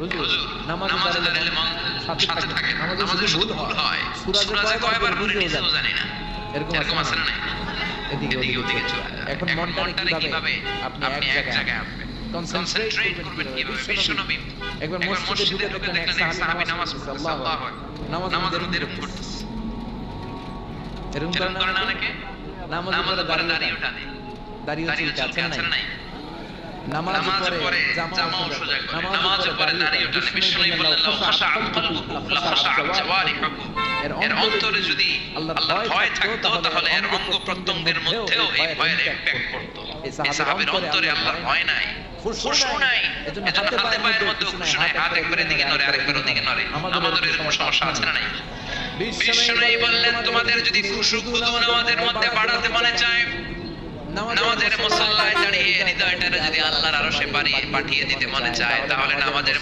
হুজুর নামাজে দাঁড়ালে মন সাথে থাকে না, নামাজে যদি ভুল হয় সূরা যে কয়বার পড়ি নিজেও জানি না, এরকম আছে না? এদিকে ওদিকে চলে যায়। এখন মনটারে কিভাবে আপনি এক জায়গায় আনবেন, কনসেন্ট্রেট করবেন কিভাবে? বিশ্বনবী একবার মসজিদে ঢুকে দেখলেন এক সাহাবী নামাজ পড়তেছে, আল্লাহু আকবার, নামাজের মধ্যে এরকম করতেছে। এরকম করে না অনেকে নামাজের পরে দাঁড়িয়ে ওঠানে, দাঁড়িয়ে চুলকে আছে না? নামাজের পরে জামাও সোজা করে, নামাজের পরে দাঁড়িয়ে ওঠানে। বিশ্বনবী বললেন লাউ খাশাআত কলবুহু লা খাশাআত জাওয়ারিহুহু, এর অন্তরে যদি আল্লাহর ভয় থাকতো তাহলে এর অঙ্গ প্রত্যঙ্গের মধ্যেও এই ভয়ের ইমপ্যাক্ট পড়তো। এই সাহাবীর অন্তরে আল্লাহর ভয় নাই, খুশু নাই, এজন্য হাতে পায়ের মধ্যে খুশু নাই, হাত একবার এদিকে নড়ে আরেকবার ওদিকে নড়ে। আমাদের এরকম সমস্যা আছে না? নাই। বিশ্বনবী বললেন তোমাদের যদি খুশু খুদু নামাজের মধ্যে বাড়াতে মনে চায়, নামাজের মুসল্লায় দাঁড়িয়ে হৃদয়টারে যদি আল্লাহর আরশে পাঠিয়ে দিতে মনে চায়, তাহলে নামাজের